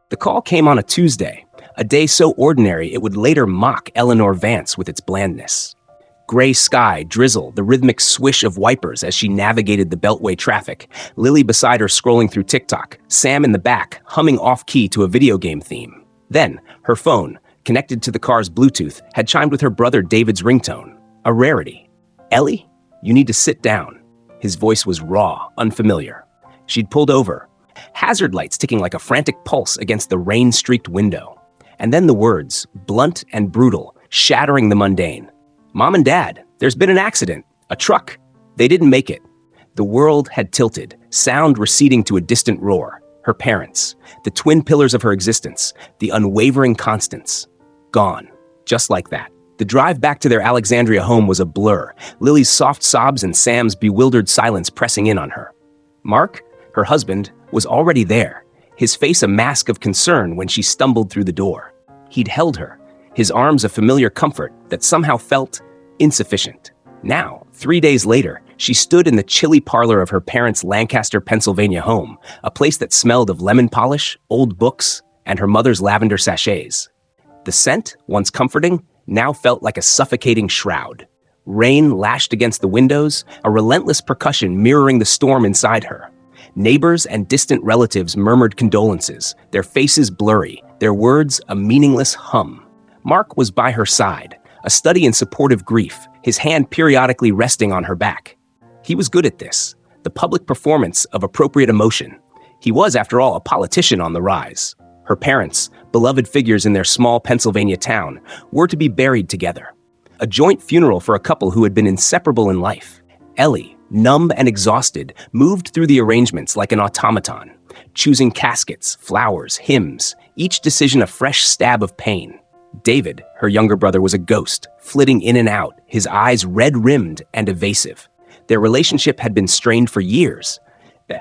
The call came on a Tuesday, a day so ordinary it would later mock Eleanor Vance with its blandness. Gray sky, drizzle, the rhythmic swish of wipers as she navigated the Beltway traffic, Lily beside her scrolling through TikTok, Sam in the back humming off-key to a video game theme. Then, her phone, connected to the car's Bluetooth, had chimed with her brother David's ringtone, a rarity. "Ellie, you need to sit down." His voice was raw, unfamiliar. She'd pulled over, hazard lights ticking like a frantic pulse against the rain-streaked window. And then the words, blunt and brutal, shattering the mundane. "Mom and Dad, there's been an accident. A truck. They didn't make it." The world had tilted, sound receding to a distant roar. Her parents, the twin pillars of her existence, the unwavering constants, gone, just like that. The drive back to their Alexandria home was a blur, Lily's soft sobs and Sam's bewildered silence pressing in on her. Mark, her husband, was already there, his face a mask of concern when she stumbled through the door. He'd held her, his arms a familiar comfort that somehow felt insufficient. Now, 3 days later, she stood in the chilly parlor of her parents' Lancaster, Pennsylvania home, a place that smelled of lemon polish, old books, and her mother's lavender sachets. The scent, once comforting, now felt like a suffocating shroud. Rain lashed against the windows, a relentless percussion mirroring the storm inside her. Neighbors and distant relatives murmured condolences, their faces blurry, their words a meaningless hum. Mark was by her side, a study in supportive grief, his hand periodically resting on her back. He was good at this, the public performance of appropriate emotion. He was, after all, a politician on the rise. Her parents, beloved figures in their small Pennsylvania town, were to be buried together. A joint funeral for a couple who had been inseparable in life. Ellie, numb and exhausted, moved through the arrangements like an automaton, choosing caskets, flowers, hymns, each decision a fresh stab of pain. David, her younger brother, was a ghost, flitting in and out, his eyes red-rimmed and evasive. Their relationship had been strained for years,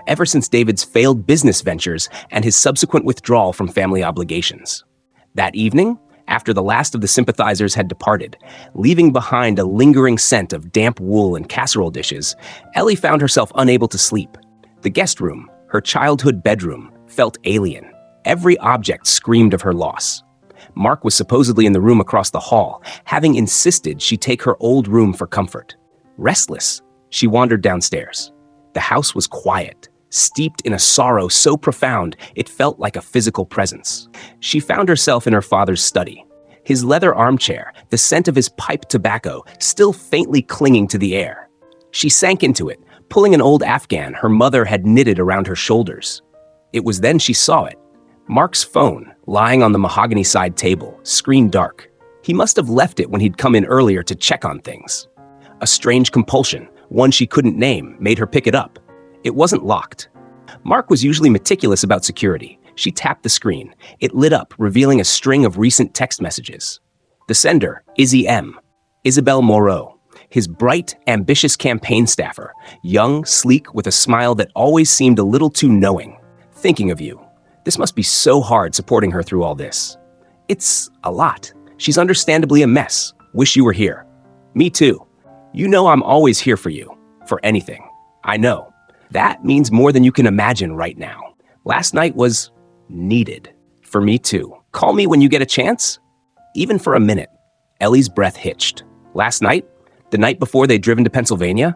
ever since David's failed business ventures and his subsequent withdrawal from family obligations. That evening, after the last of the sympathizers had departed, leaving behind a lingering scent of damp wool and casserole dishes, Ellie found herself unable to sleep. The guest room, her childhood bedroom, felt alien. Every object screamed of her loss. Mark was supposedly in the room across the hall, having insisted she take her old room for comfort. Restless, she wandered downstairs. The house was quiet, steeped in a sorrow so profound it felt like a physical presence. She found herself in her father's study. His leather armchair, the scent of his pipe tobacco, still faintly clinging to the air. She sank into it, pulling an old Afghan her mother had knitted around her shoulders. It was then she saw it. Mark's phone, lying on the mahogany side table, screen dark. He must have left it when he'd come in earlier to check on things. A strange compulsion, one she couldn't name, made her pick it up. It wasn't locked. Mark was usually meticulous about security. She tapped the screen. It lit up, revealing a string of recent text messages. The sender, Izzy M. Isabel Moreau, his bright, ambitious campaign staffer, young, sleek, with a smile that always seemed a little too knowing. Thinking of you. This must be so hard supporting her through all this. It's a lot. She's understandably a mess. Wish you were here. Me too. You know I'm always here for you. For anything. I know. That means more than you can imagine right now. Last night was needed. For me too. Call me when you get a chance? Even for a minute. Ellie's breath hitched. Last night? The night before they'd driven to Pennsylvania?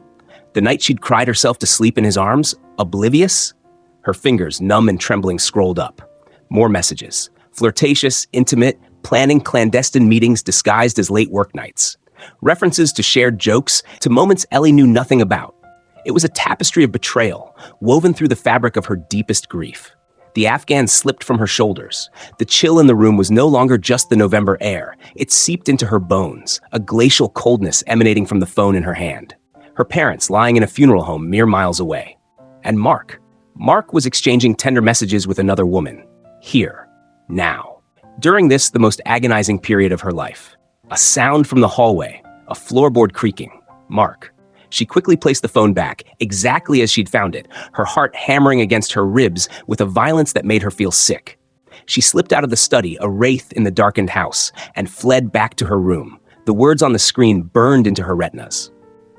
The night she'd cried herself to sleep in his arms? Oblivious? Her fingers, numb and trembling, scrolled up. More messages. Flirtatious, intimate, planning clandestine meetings disguised as late work nights. References to shared jokes, to moments Ellie knew nothing about. It was a tapestry of betrayal, woven through the fabric of her deepest grief. The Afghan slipped from her shoulders. The chill in the room was no longer just the November air. It seeped into her bones, a glacial coldness emanating from the phone in her hand. Her parents lying in a funeral home mere miles away. And Mark. Mark was exchanging tender messages with another woman. Here. Now. During this, the most agonizing period of her life. A sound from the hallway. A floorboard creaking. Mark. She quickly placed the phone back, exactly as she'd found it, her heart hammering against her ribs with a violence that made her feel sick. She slipped out of the study, a wraith in the darkened house, and fled back to her room. The words on the screen burned into her retinas.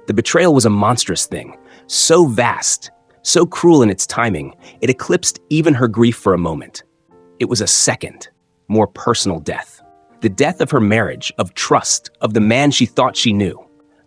The betrayal was a monstrous thing, so vast, so cruel in its timing, it eclipsed even her grief for a moment. It was a second, more personal death. The death of her marriage, of trust, of the man she thought she knew.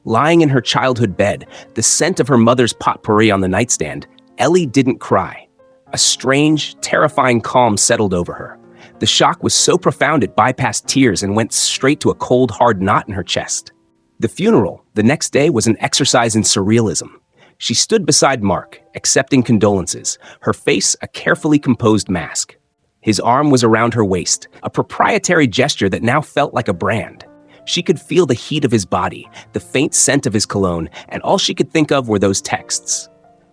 Lying in her childhood bed, the scent of her mother's potpourri on the nightstand, Ellie didn't cry. A strange, terrifying calm settled over her. The shock was so profound it bypassed tears and went straight to a cold, hard knot in her chest. The funeral, the next day, was an exercise in surrealism. She stood beside Mark, accepting condolences, her face a carefully composed mask. His arm was around her waist, a proprietary gesture that now felt like a brand. She could feel the heat of his body, the faint scent of his cologne, and all she could think of were those texts.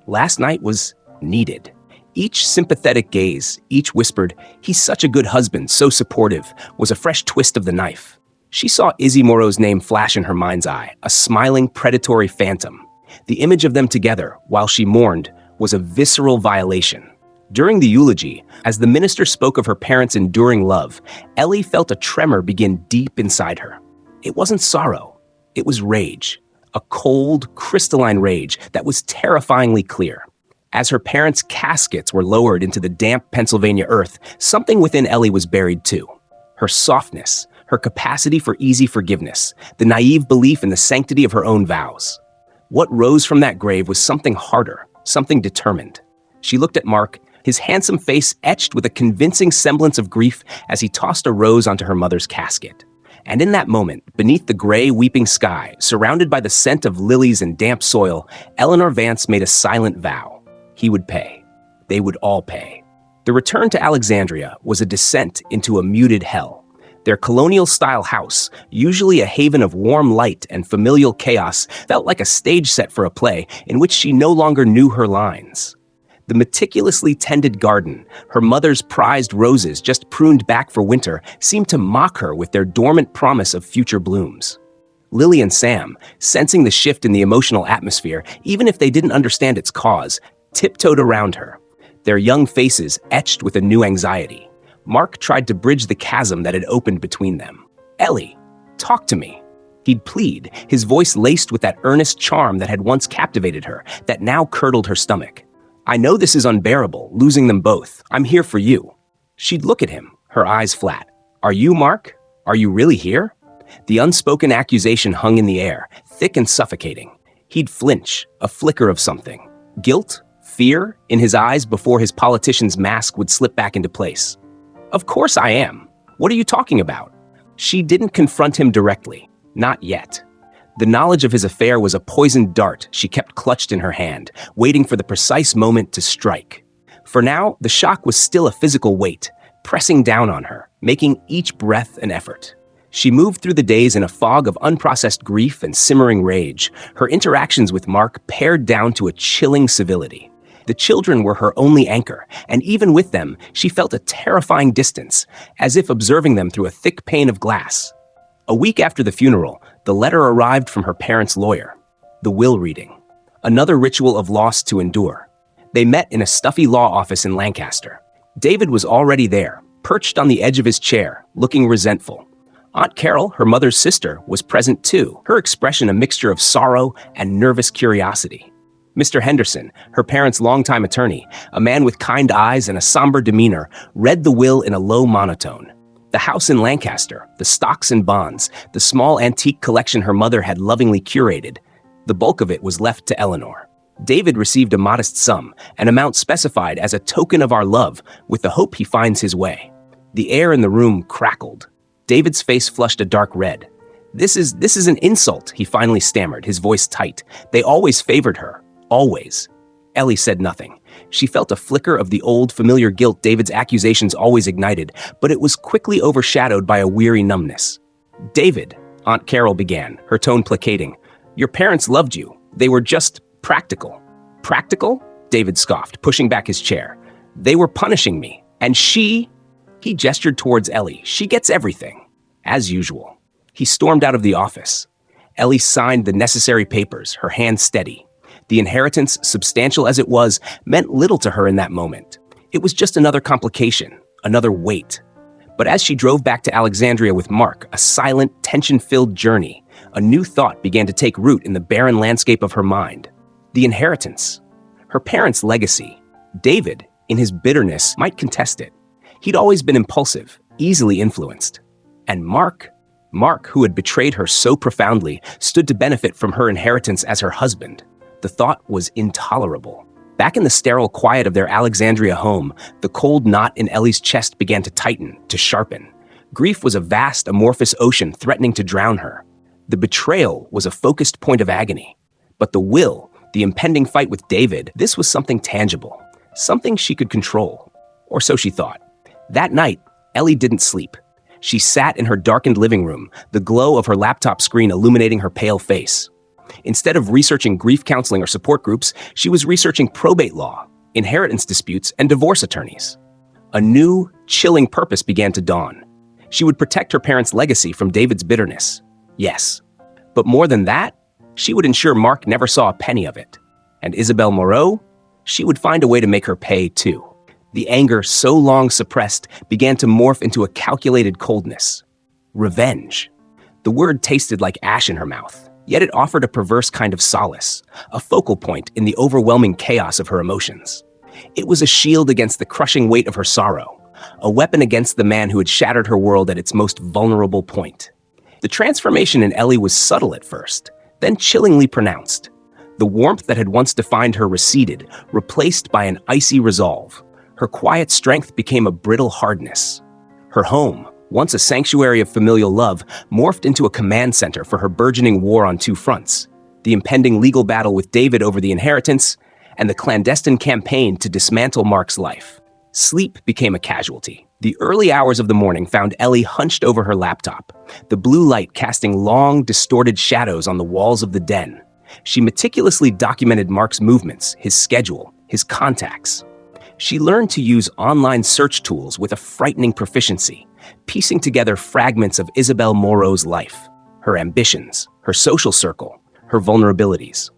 Last night was needed. Each sympathetic gaze, each whispered, "He's such a good husband, so supportive," was a fresh twist of the knife. She saw Izzy Moreau's name flash in her mind's eye, a smiling, predatory phantom. The image of them together, while she mourned, was a visceral violation. During the eulogy, as the minister spoke of her parents' enduring love, Ellie felt a tremor begin deep inside her. It wasn't sorrow, it was rage, a cold, crystalline rage that was terrifyingly clear. As her parents' caskets were lowered into the damp Pennsylvania earth, something within Ellie was buried too. Her softness, her capacity for easy forgiveness, the naive belief in the sanctity of her own vows. What rose from that grave was something harder, something determined. She looked at Mark, his handsome face etched with a convincing semblance of grief as he tossed a rose onto her mother's casket. And in that moment, beneath the gray, weeping sky, surrounded by the scent of lilies and damp soil, Eleanor Vance made a silent vow. He would pay. They would all pay. The return to Alexandria was a descent into a muted hell. Their colonial-style house, usually a haven of warm light and familial chaos, felt like a stage set for a play in which she no longer knew her lines. The meticulously tended garden, her mother's prized roses just pruned back for winter, seemed to mock her with their dormant promise of future blooms. Lily and Sam, sensing the shift in the emotional atmosphere, even if they didn't understand its cause, tiptoed around her, their young faces etched with a new anxiety. Mark tried to bridge the chasm that had opened between them. "Ellie, talk to me." He'd plead, his voice laced with that earnest charm that had once captivated her, that now curdled her stomach. "I know this is unbearable, losing them both. I'm here for you." She'd look at him, her eyes flat. "Are you Mark? Are you really here?" The unspoken accusation hung in the air, thick and suffocating. He'd flinch, a flicker of something. Guilt? Fear in his eyes before his politician's mask would slip back into place. "Of course I am. What are you talking about?" She didn't confront him directly. Not yet. The knowledge of his affair was a poisoned dart she kept clutched in her hand, waiting for the precise moment to strike. For now, the shock was still a physical weight, pressing down on her, making each breath an effort. She moved through the days in a fog of unprocessed grief and simmering rage, her interactions with Mark pared down to a chilling civility. The children were her only anchor, and even with them, she felt a terrifying distance, as if observing them through a thick pane of glass. A week after the funeral, the letter arrived from her parents' lawyer. The will reading. Another ritual of loss to endure. They met in a stuffy law office in Lancaster. David was already there, perched on the edge of his chair, looking resentful. Aunt Carol, her mother's sister, was present too, her expression a mixture of sorrow and nervous curiosity. Mr. Henderson, her parents' longtime attorney, a man with kind eyes and a somber demeanor, read the will in a low monotone. The house in Lancaster, the stocks and bonds, the small antique collection her mother had lovingly curated, the bulk of it was left to Eleanor. David received a modest sum, an amount specified as a token of our love, with the hope he finds his way. The air in the room crackled. David's face flushed a dark red. This is an insult," he finally stammered, his voice tight. "They always favored her. Always." Ellie said nothing. She felt a flicker of the old, familiar guilt David's accusations always ignited, but it was quickly overshadowed by a weary numbness. "David," Aunt Carol began, her tone placating, "your parents loved you. They were just practical." "Practical?" David scoffed, pushing back his chair. "They were punishing me. And she—" He gestured towards Ellie. "She gets everything." As usual. He stormed out of the office. Ellie signed the necessary papers, her hand steady. The inheritance, substantial as it was, meant little to her in that moment. It was just another complication, another weight. But as she drove back to Alexandria with Mark, a silent, tension-filled journey, a new thought began to take root in the barren landscape of her mind. The inheritance. Her parents' legacy. David, in his bitterness, might contest it. He'd always been impulsive, easily influenced. And Mark, who had betrayed her so profoundly, stood to benefit from her inheritance as her husband. The thought was intolerable. Back in the sterile quiet of their Alexandria home, the cold knot in Ellie's chest began to tighten, to sharpen. Grief was a vast, amorphous ocean threatening to drown her. The betrayal was a focused point of agony. But the will, the impending fight with David, this was something tangible, something she could control. Or so she thought. That night, Ellie didn't sleep. She sat in her darkened living room, the glow of her laptop screen illuminating her pale face. Instead of researching grief counseling or support groups, she was researching probate law, inheritance disputes, and divorce attorneys. A new, chilling purpose began to dawn. She would protect her parents' legacy from David's bitterness. Yes. But more than that, she would ensure Mark never saw a penny of it. And Isabel Moreau? She would find a way to make her pay, too. The anger so long suppressed began to morph into a calculated coldness. Revenge. The word tasted like ash in her mouth, yet it offered a perverse kind of solace, a focal point in the overwhelming chaos of her emotions. It was a shield against the crushing weight of her sorrow, a weapon against the man who had shattered her world at its most vulnerable point. The transformation in Ellie was subtle at first, then chillingly pronounced. The warmth that had once defined her receded, replaced by an icy resolve. Her quiet strength became a brittle hardness. Her home, once a sanctuary of familial love, morphed into a command center for her burgeoning war on two fronts: the impending legal battle with David over the inheritance, and the clandestine campaign to dismantle Mark's life. Sleep became a casualty. The early hours of the morning found Ellie hunched over her laptop, the blue light casting long, distorted shadows on the walls of the den. She meticulously documented Mark's movements, his schedule, his contacts. She learned to use online search tools with a frightening proficiency, piecing together fragments of Isabel Moreau's life, her ambitions, her social circle, her vulnerabilities.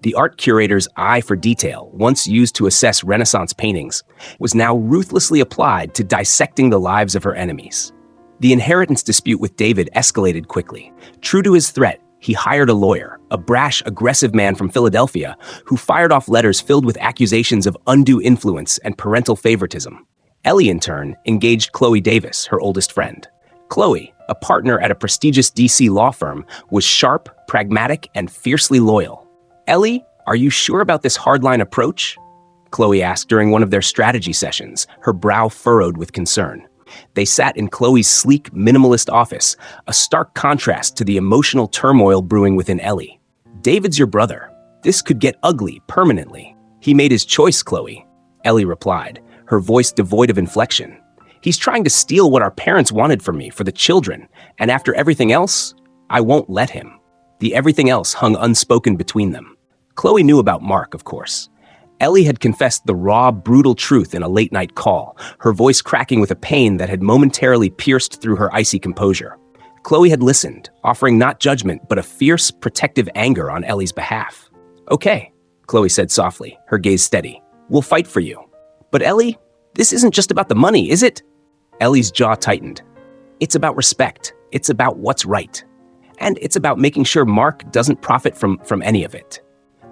The art curator's eye for detail, once used to assess Renaissance paintings, was now ruthlessly applied to dissecting the lives of her enemies. The inheritance dispute with David escalated quickly. True to his threat, he hired a lawyer, a brash, aggressive man from Philadelphia, who fired off letters filled with accusations of undue influence and parental favoritism. Ellie, in turn, engaged Chloe Davis, her oldest friend. Chloe, a partner at a prestigious DC law firm, was sharp, pragmatic, and fiercely loyal. "Ellie, are you sure about this hardline approach?" Chloe asked during one of their strategy sessions, her brow furrowed with concern. They sat in Chloe's sleek, minimalist office, a stark contrast to the emotional turmoil brewing within Ellie. "David's your brother. This could get ugly permanently." "He made his choice, Chloe," Ellie replied, her voice devoid of inflection. "He's trying to steal what our parents wanted from me for the children, and after everything else, I won't let him." The everything else hung unspoken between them. Chloe knew about Mark, of course. Ellie had confessed the raw, brutal truth in a late-night call, her voice cracking with a pain that had momentarily pierced through her icy composure. Chloe had listened, offering not judgment, but a fierce, protective anger on Ellie's behalf. "Okay," Chloe said softly, her gaze steady. "We'll fight for you." "But Ellie, this isn't just about the money, is it?" Ellie's jaw tightened. "It's about respect. It's about what's right. And it's about making sure Mark doesn't profit from any of it."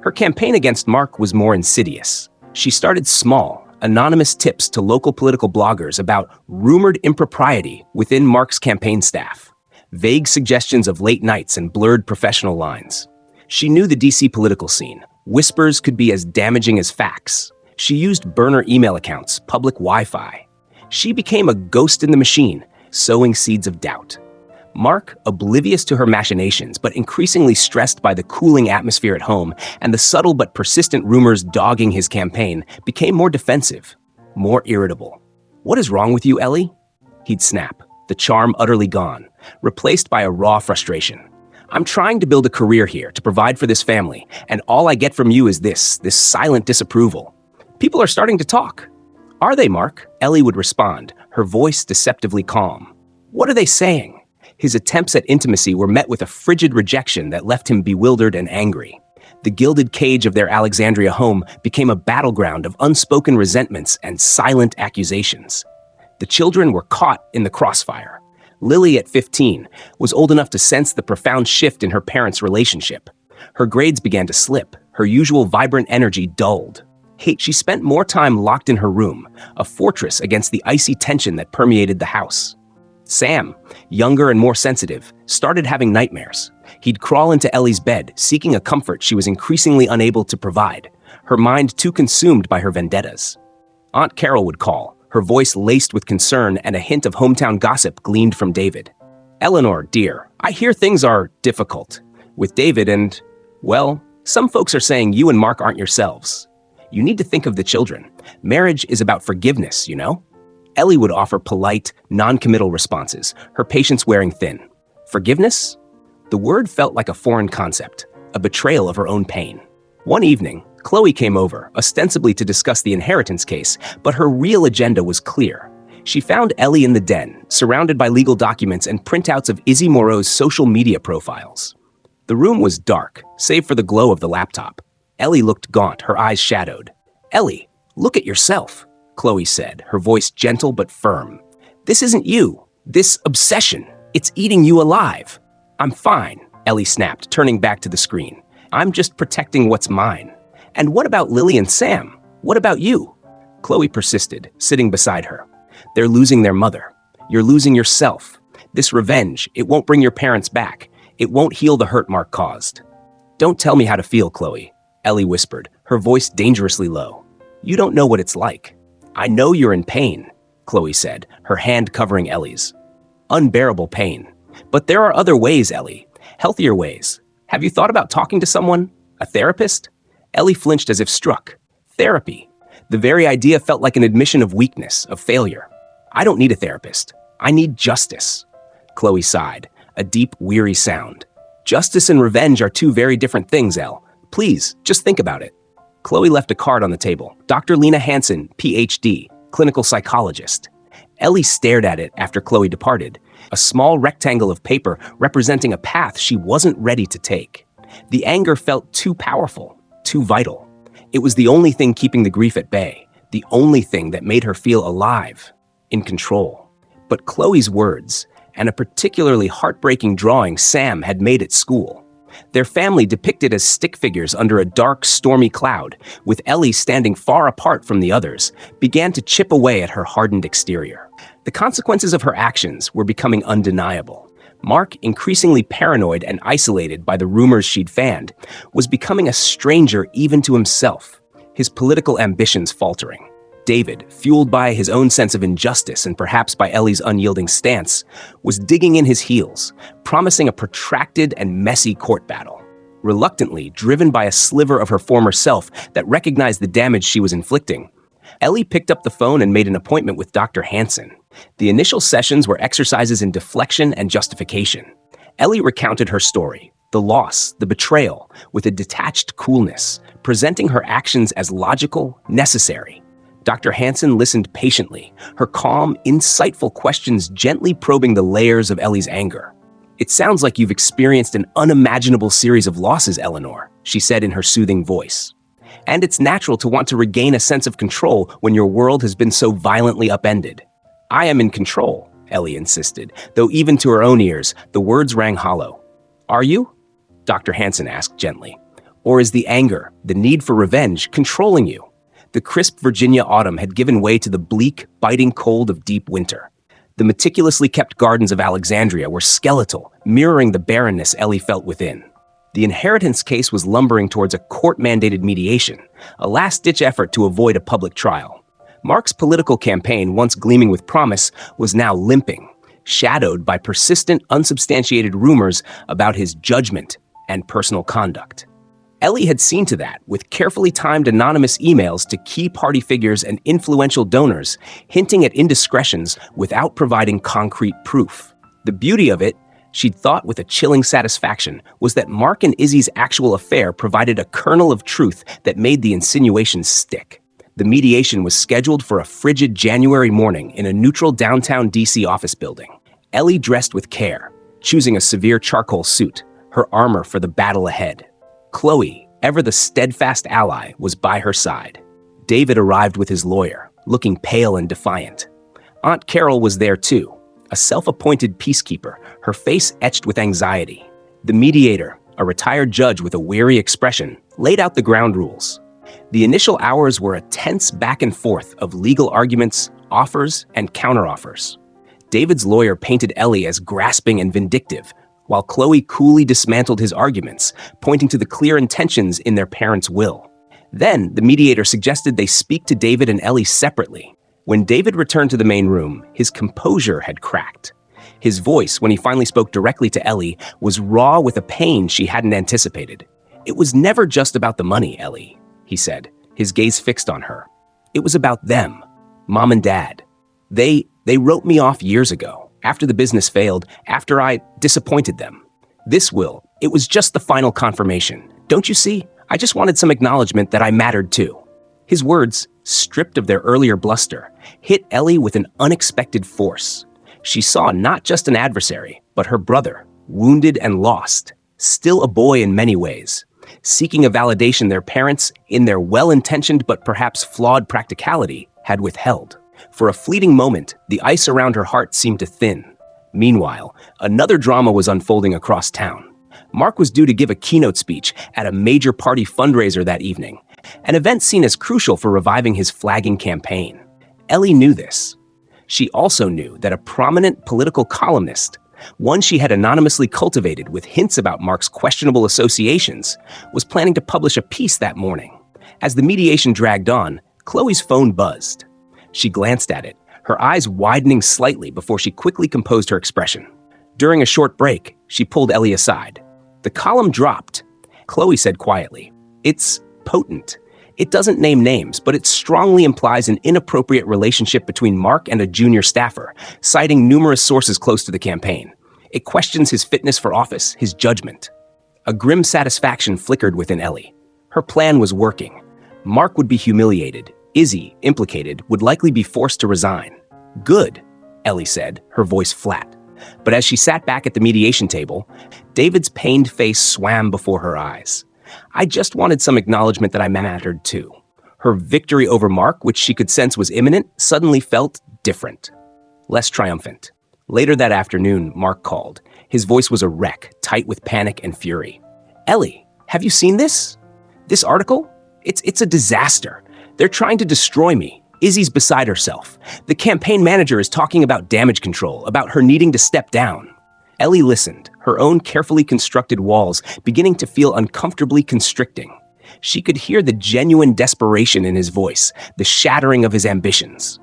Her campaign against Mark was more insidious. She started small, anonymous tips to local political bloggers about rumored impropriety within Mark's campaign staff, vague suggestions of late nights and blurred professional lines. She knew the DC political scene. Whispers could be as damaging as facts. She used burner email accounts, public Wi-Fi. She became a ghost in the machine, sowing seeds of doubt. Mark, oblivious to her machinations, but increasingly stressed by the cooling atmosphere at home and the subtle but persistent rumors dogging his campaign, became more defensive, more irritable. "What is wrong with you, Ellie?" He'd snap, the charm utterly gone, replaced by a raw frustration. "I'm trying to build a career here to provide for this family, and all I get from you is this silent disapproval. People are starting to talk." "Are they, Mark?" Ellie would respond, her voice deceptively calm. "What are they saying?" His attempts at intimacy were met with a frigid rejection that left him bewildered and angry. The gilded cage of their Alexandria home became a battleground of unspoken resentments and silent accusations. The children were caught in the crossfire. Lily, at 15, was old enough to sense the profound shift in her parents' relationship. Her grades began to slip, her usual vibrant energy dulled. She spent more time locked in her room, a fortress against the icy tension that permeated the house. Sam, younger and more sensitive, started having nightmares. He'd crawl into Ellie's bed, seeking a comfort she was increasingly unable to provide, her mind too consumed by her vendettas. Aunt Carol would call, her voice laced with concern, and a hint of hometown gossip gleaned from David. "Eleanor, dear, I hear things are difficult with David and, well, some folks are saying you and Mark aren't yourselves. You need to think of the children. Marriage is about forgiveness, you know?" Ellie would offer polite, non-committal responses, her patience wearing thin. Forgiveness? The word felt like a foreign concept, a betrayal of her own pain. One evening, Chloe came over, ostensibly to discuss the inheritance case, but her real agenda was clear. She found Ellie in the den, surrounded by legal documents and printouts of Izzy Moreau's social media profiles. The room was dark, save for the glow of the laptop. Ellie looked gaunt, her eyes shadowed. "Ellie, look at yourself," Chloe said, her voice gentle but firm. "This isn't you. This obsession, it's eating you alive." "I'm fine," Ellie snapped, turning back to the screen. "I'm just protecting what's mine." "And what about Lily and Sam? What about you?" Chloe persisted, sitting beside her. "They're losing their mother. You're losing yourself. This revenge, it won't bring your parents back. It won't heal the hurt Mark caused." "Don't tell me how to feel, Chloe," Ellie whispered, her voice dangerously low. "You don't know what it's like." "I know you're in pain," Chloe said, her hand covering Ellie's. "Unbearable pain. But there are other ways, Ellie. Healthier ways. Have you thought about talking to someone? A therapist?" Ellie flinched as if struck. Therapy. The very idea felt like an admission of weakness, of failure. "I don't need a therapist. I need justice." Chloe sighed, a deep, weary sound. "Justice and revenge are two very different things, Elle. Please, just think about it." Chloe left a card on the table. Dr. Lena Hansen, Ph.D., clinical psychologist. Ellie stared at it after Chloe departed, a small rectangle of paper representing a path she wasn't ready to take. The anger felt too powerful, too vital. It was the only thing keeping the grief at bay, the only thing that made her feel alive, in control. But Chloe's words, and a particularly heartbreaking drawing Sam had made at school, their family depicted as stick figures under a dark, stormy cloud, with Ellie standing far apart from the others, began to chip away at her hardened exterior. The consequences of her actions were becoming undeniable. Mark, increasingly paranoid and isolated by the rumors she'd fanned, was becoming a stranger even to himself, his political ambitions faltering. David, fueled by his own sense of injustice and perhaps by Ellie's unyielding stance, was digging in his heels, promising a protracted and messy court battle. Reluctantly, driven by a sliver of her former self that recognized the damage she was inflicting, Ellie picked up the phone and made an appointment with Dr. Hansen. The initial sessions were exercises in deflection and justification. Ellie recounted her story, the loss, the betrayal, with a detached coolness, presenting her actions as logical, necessary. Dr. Hansen listened patiently, her calm, insightful questions gently probing the layers of Ellie's anger. "It sounds like you've experienced an unimaginable series of losses, Eleanor," she said in her soothing voice. "And it's natural to want to regain a sense of control when your world has been so violently upended." "I am in control," Ellie insisted, though even to her own ears, the words rang hollow. "Are you?" Dr. Hansen asked gently. "Or is the anger, the need for revenge, controlling you?" The crisp Virginia autumn had given way to the bleak, biting cold of deep winter. The meticulously kept gardens of Alexandria were skeletal, mirroring the barrenness Ellie felt within. The inheritance case was lumbering towards a court-mandated mediation, a last-ditch effort to avoid a public trial. Mark's political campaign, once gleaming with promise, was now limping, shadowed by persistent, unsubstantiated rumors about his judgment and personal conduct. Ellie had seen to that, with carefully timed anonymous emails to key party figures and influential donors, hinting at indiscretions without providing concrete proof. The beauty of it, she'd thought with a chilling satisfaction, was that Mark and Izzy's actual affair provided a kernel of truth that made the insinuations stick. The mediation was scheduled for a frigid January morning in a neutral downtown DC office building. Ellie dressed with care, choosing a severe charcoal suit, her armor for the battle ahead. Chloe, ever the steadfast ally, was by her side. David arrived with his lawyer, looking pale and defiant. Aunt Carol was there too, a self-appointed peacekeeper, her face etched with anxiety. The mediator, a retired judge with a weary expression, laid out the ground rules. The initial hours were a tense back and forth of legal arguments, offers, and counteroffers. David's lawyer painted Ellie as grasping and vindictive, while Chloe coolly dismantled his arguments, pointing to the clear intentions in their parents' will. Then, the mediator suggested they speak to David and Ellie separately. When David returned to the main room, his composure had cracked. His voice, when he finally spoke directly to Ellie, was raw with a pain she hadn't anticipated. "It was never just about the money, Ellie," he said, his gaze fixed on her. "It was about them, Mom and Dad. They wrote me off years ago, after the business failed, after I disappointed them. This will, it was just the final confirmation. Don't you see? I just wanted some acknowledgement that I mattered too." His words, stripped of their earlier bluster, hit Ellie with an unexpected force. She saw not just an adversary, but her brother, wounded and lost, still a boy in many ways, seeking a validation their parents, in their well-intentioned but perhaps flawed practicality, had withheld. For a fleeting moment, the ice around her heart seemed to thin. Meanwhile, another drama was unfolding across town. Mark was due to give a keynote speech at a major party fundraiser that evening, an event seen as crucial for reviving his flagging campaign. Ellie knew this. She also knew that a prominent political columnist, one she had anonymously cultivated with hints about Mark's questionable associations, was planning to publish a piece that morning. As the mediation dragged on, Chloe's phone buzzed. She glanced at it, her eyes widening slightly before she quickly composed her expression. During a short break, she pulled Ellie aside. The column dropped. Chloe said quietly, "It's potent. It doesn't name names, but it strongly implies an inappropriate relationship between Mark and a junior staffer, citing numerous sources close to the campaign. It questions his fitness for office, his judgment." A grim satisfaction flickered within Ellie. Her plan was working. Mark would be humiliated. Izzy, implicated, would likely be forced to resign. "Good," Ellie said, her voice flat. But as she sat back at the mediation table, David's pained face swam before her eyes. "I just wanted some acknowledgement that I mattered too." Her victory over Mark, which she could sense was imminent, suddenly felt different, less triumphant. Later that afternoon, Mark called. His voice was a wreck, tight with panic and fury. "Ellie, have you seen this? This article? It's a disaster. They're trying to destroy me. Izzy's beside herself. The campaign manager is talking about damage control, about her needing to step down." Ellie listened, her own carefully constructed walls beginning to feel uncomfortably constricting. She could hear the genuine desperation in his voice, the shattering of his ambitions.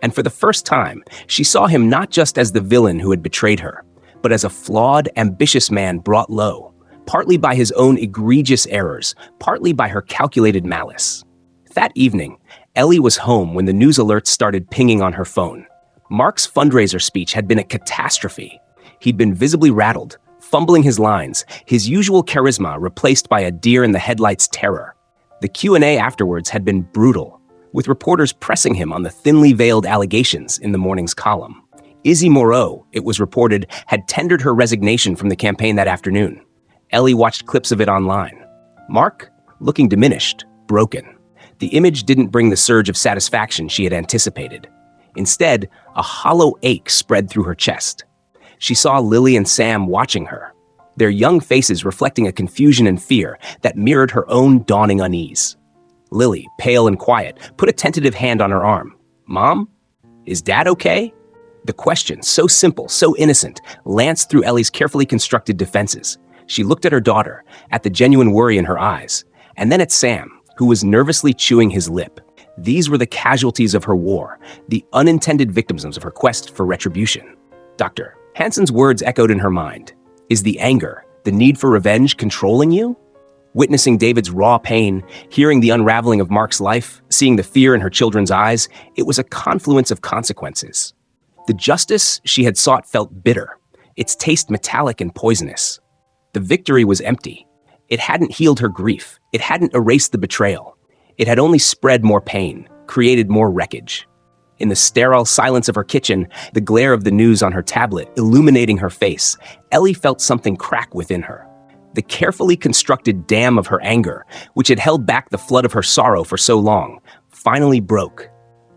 And for the first time, she saw him not just as the villain who had betrayed her, but as a flawed, ambitious man brought low, partly by his own egregious errors, partly by her calculated malice. That evening, Ellie was home when the news alerts started pinging on her phone. Mark's fundraiser speech had been a catastrophe. He'd been visibly rattled, fumbling his lines, his usual charisma replaced by a deer-in-the-headlights terror. The Q&A afterwards had been brutal, with reporters pressing him on the thinly veiled allegations in the morning's column. Izzy Moreau, it was reported, had tendered her resignation from the campaign that afternoon. Ellie watched clips of it online. Mark, looking diminished, broken. The image didn't bring the surge of satisfaction she had anticipated. Instead, a hollow ache spread through her chest. She saw Lily and Sam watching her, their young faces reflecting a confusion and fear that mirrored her own dawning unease. Lily, pale and quiet, put a tentative hand on her arm. "Mom? Is Dad okay?" The question, so simple, so innocent, lanced through Ellie's carefully constructed defenses. She looked at her daughter, at the genuine worry in her eyes, and then at Sam, who was nervously chewing his lip. These were the casualties of her war, the unintended victims of her quest for retribution. Dr. Hansen's words echoed in her mind. Is the anger, the need for revenge, controlling you? Witnessing David's raw pain, hearing the unraveling of Mark's life, seeing the fear in her children's eyes, it was a confluence of consequences. The justice she had sought felt bitter, its taste metallic and poisonous. The victory was empty. It hadn't healed her grief. It hadn't erased the betrayal. It had only spread more pain, created more wreckage. In the sterile silence of her kitchen, the glare of the news on her tablet illuminating her face, Ellie felt something crack within her. The carefully constructed dam of her anger, which had held back the flood of her sorrow for so long, finally broke.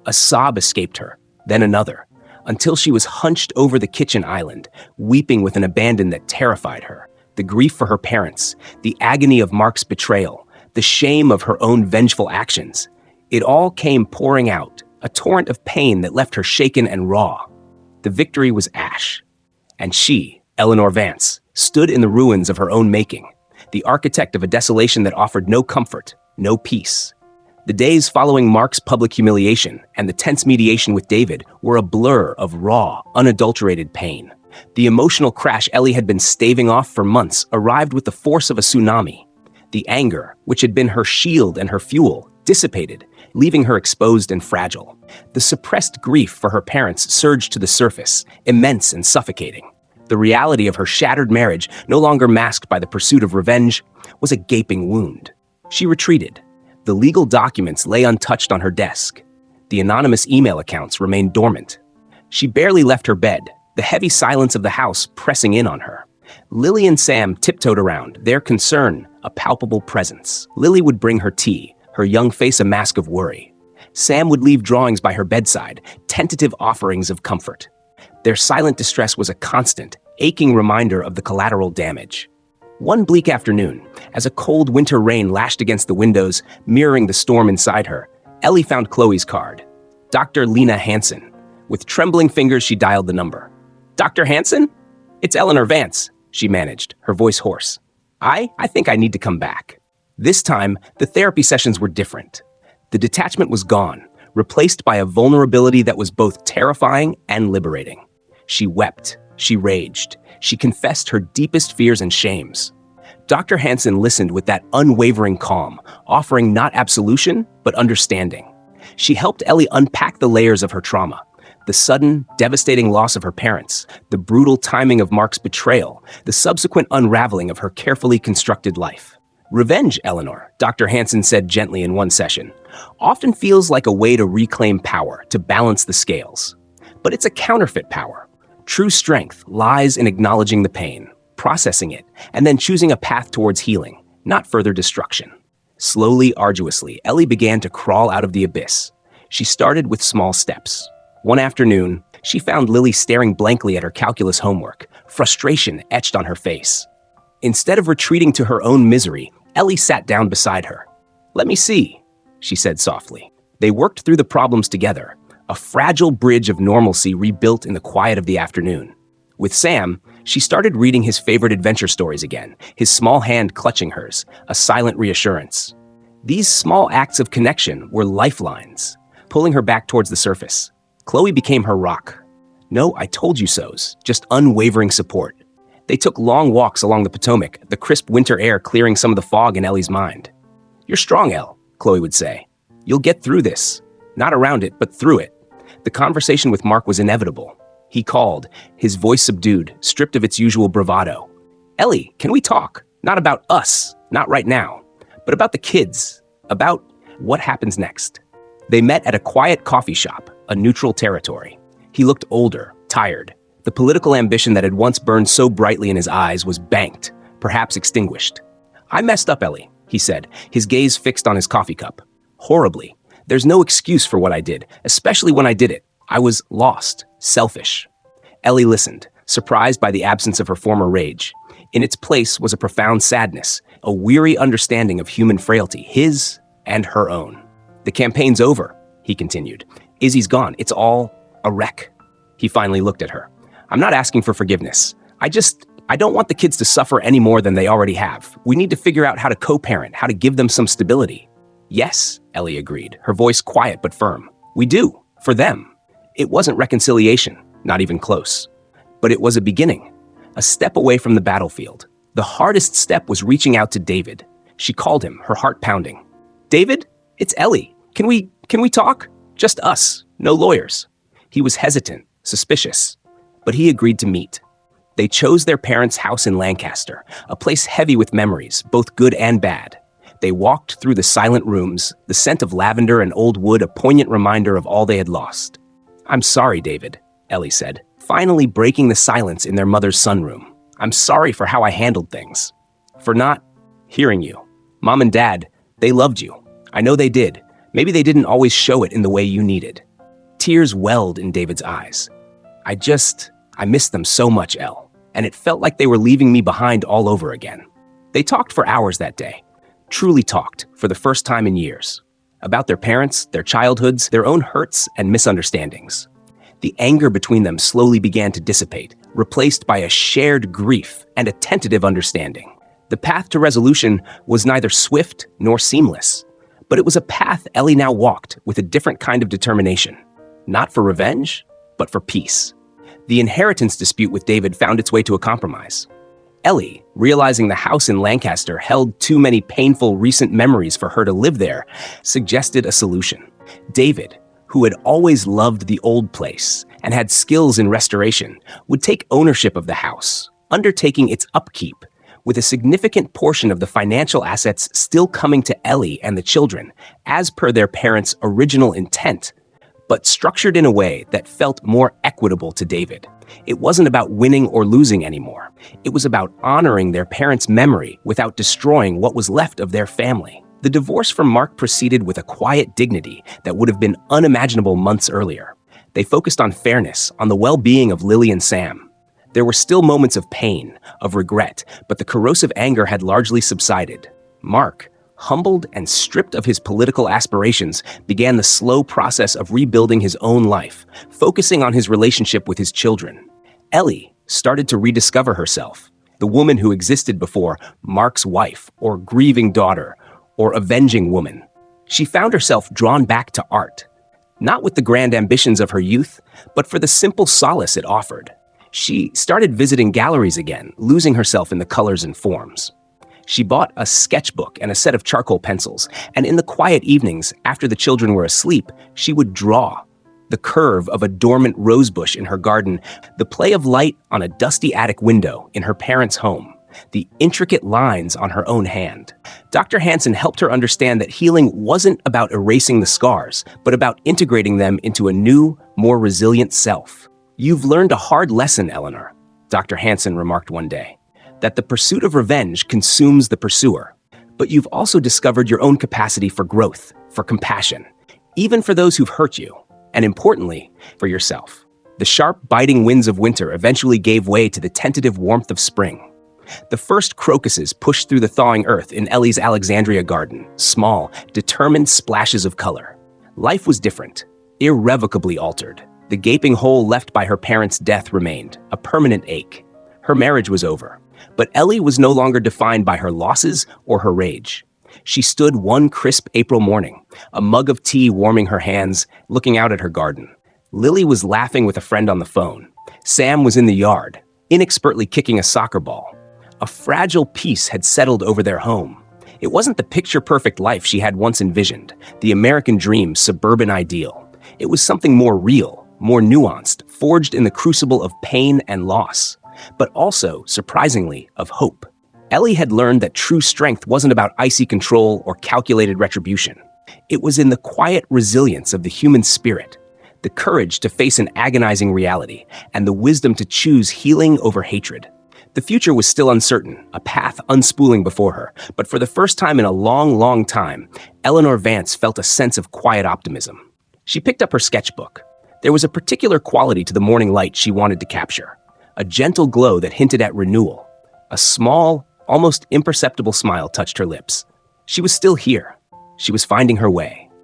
A sob escaped her, then another, until she was hunched over the kitchen island, weeping with an abandon that terrified her. The grief for her parents, the agony of Mark's betrayal, the shame of her own vengeful actions. It all came pouring out, a torrent of pain that left her shaken and raw. The victory was ash. And she, Eleanor Vance, stood in the ruins of her own making, the architect of a desolation that offered no comfort, no peace. The days following Mark's public humiliation and the tense mediation with David were a blur of raw, unadulterated pain. The emotional crash Ellie had been staving off for months arrived with the force of a tsunami. The anger, which had been her shield and her fuel, dissipated, leaving her exposed and fragile. The suppressed grief for her parents surged to the surface, immense and suffocating. The reality of her shattered marriage, no longer masked by the pursuit of revenge, was a gaping wound. She retreated. The legal documents lay untouched on her desk. The anonymous email accounts remained dormant. She barely left her bed, the heavy silence of the house pressing in on her. Lily and Sam tiptoed around, their concern a palpable presence. Lily would bring her tea, her young face a mask of worry. Sam would leave drawings by her bedside, tentative offerings of comfort. Their silent distress was a constant, aching reminder of the collateral damage. One bleak afternoon, as a cold winter rain lashed against the windows, mirroring the storm inside her, Ellie found Chloe's card. Dr. Lena Hansen. With trembling fingers, she dialed the number. "Dr. Hansen? It's Eleanor Vance," she managed, her voice hoarse. I think I need to come back." This time, the therapy sessions were different. The detachment was gone, replaced by a vulnerability that was both terrifying and liberating. She wept, she raged, she confessed her deepest fears and shames. Dr. Hansen listened with that unwavering calm, offering not absolution, but understanding. She helped Ellie unpack the layers of her trauma, the sudden, devastating loss of her parents, the brutal timing of Mark's betrayal, the subsequent unraveling of her carefully constructed life. "Revenge, Eleanor," Dr. Hansen said gently in one session, "often feels like a way to reclaim power, to balance the scales. But it's a counterfeit power. True strength lies in acknowledging the pain, processing it, and then choosing a path towards healing, not further destruction." Slowly, arduously, Ellie began to crawl out of the abyss. She started with small steps. One afternoon, she found Lily staring blankly at her calculus homework, frustration etched on her face. Instead of retreating to her own misery, Ellie sat down beside her. "Let me see," she said softly. They worked through the problems together, a fragile bridge of normalcy rebuilt in the quiet of the afternoon. With Sam, she started reading his favorite adventure stories again, his small hand clutching hers, a silent reassurance. These small acts of connection were lifelines, pulling her back towards the surface. Chloe became her rock. No "I told you so's," just unwavering support. They took long walks along the Potomac, the crisp winter air clearing some of the fog in Ellie's mind. "You're strong, Elle," Chloe would say. "You'll get through this. Not around it, but through it." The conversation with Mark was inevitable. He called, his voice subdued, stripped of its usual bravado. "Ellie, can we talk? Not about us, not right now, but about the kids, about what happens next." They met at a quiet coffee shop, a neutral territory. He looked older, tired. The political ambition that had once burned so brightly in his eyes was banked, perhaps extinguished. "I messed up, Ellie," he said, his gaze fixed on his coffee cup. "Horribly. There's no excuse for what I did, especially when I did it. I was lost, selfish." Ellie listened, surprised by the absence of her former rage. In its place was a profound sadness, a weary understanding of human frailty, his and her own. "The campaign's over," he continued. "Izzy's gone. It's all a wreck." He finally looked at her. "I'm not asking for forgiveness. I don't want the kids to suffer any more than they already have. We need to figure out how to co-parent, how to give them some stability." "Yes," Ellie agreed, her voice quiet but firm. "We do, for them." It wasn't reconciliation, not even close. But it was a beginning, a step away from the battlefield. The hardest step was reaching out to David. She called him, her heart pounding. "David, it's Ellie. Can we talk? Just us, no lawyers." He was hesitant, suspicious, but he agreed to meet. They chose their parents' house in Lancaster, a place heavy with memories, both good and bad. They walked through the silent rooms, the scent of lavender and old wood a poignant reminder of all they had lost. "I'm sorry, David," Ellie said, finally breaking the silence in their mother's sunroom. "I'm sorry for how I handled things. For not hearing you. Mom and Dad, they loved you. I know they did. Maybe they didn't always show it in the way you needed." Tears welled in David's eyes. I missed them so much, Elle, and it felt like they were leaving me behind all over again." They talked for hours that day. truly talked for the first time in years. About their parents, their childhoods, their own hurts and misunderstandings. The anger between them slowly began to dissipate, replaced by a shared grief and a tentative understanding. The path to resolution was neither swift nor seamless, but it was a path Ellie now walked with a different kind of determination. Not for revenge, but for peace. The inheritance dispute with David found its way to a compromise. Ellie, realizing the house in Lancaster held too many painful recent memories for her to live there, suggested a solution. David, who had always loved the old place and had skills in restoration, would take ownership of the house, undertaking its upkeep, with a significant portion of the financial assets still coming to Ellie and the children, as per their parents' original intent, but structured in a way that felt more equitable to David. It wasn't about winning or losing anymore. It was about honoring their parents' memory without destroying what was left of their family. The divorce from Mark proceeded with a quiet dignity that would have been unimaginable months earlier. They focused on fairness, on the well-being of Lily and Sam. There were still moments of pain, of regret, but the corrosive anger had largely subsided. Mark, humbled and stripped of his political aspirations, began the slow process of rebuilding his own life, focusing on his relationship with his children. Ellie started to rediscover herself, the woman who existed before Mark's wife, or grieving daughter, or avenging woman. She found herself drawn back to art, not with the grand ambitions of her youth, but for the simple solace it offered. She started visiting galleries again, losing herself in the colors and forms. She bought a sketchbook and a set of charcoal pencils, and in the quiet evenings, after the children were asleep, she would draw. The curve of a dormant rosebush in her garden, the play of light on a dusty attic window in her parents' home, the intricate lines on her own hand. Dr. Hansen helped her understand that healing wasn't about erasing the scars, but about integrating them into a new, more resilient self. "You've learned a hard lesson, Eleanor," Dr. Hansen remarked one day, "that the pursuit of revenge consumes the pursuer. But you've also discovered your own capacity for growth, for compassion, even for those who've hurt you, and importantly, for yourself." The sharp, biting winds of winter eventually gave way to the tentative warmth of spring. The first crocuses pushed through the thawing earth in Ellie's Alexandria garden, small, determined splashes of color. Life was different, irrevocably altered. The gaping hole left by her parents' death remained, a permanent ache. Her marriage was over, but Ellie was no longer defined by her losses or her rage. She stood one crisp April morning, a mug of tea warming her hands, looking out at her garden. Lily was laughing with a friend on the phone. Sam was in the yard, inexpertly kicking a soccer ball. A fragile peace had settled over their home. It wasn't the picture-perfect life she had once envisioned, the American dream's suburban ideal. It was something more real, more nuanced, forged in the crucible of pain and loss, but also, surprisingly, of hope. Ellie had learned that true strength wasn't about icy control or calculated retribution. It was in the quiet resilience of the human spirit, the courage to face an agonizing reality, and the wisdom to choose healing over hatred. The future was still uncertain, a path unspooling before her, but for the first time in a long, long time, Eleanor Vance felt a sense of quiet optimism. She picked up her sketchbook. There was a particular quality to the morning light she wanted to capture, a gentle glow that hinted at renewal. A small, almost imperceptible smile touched her lips. She was still here. She was finding her way.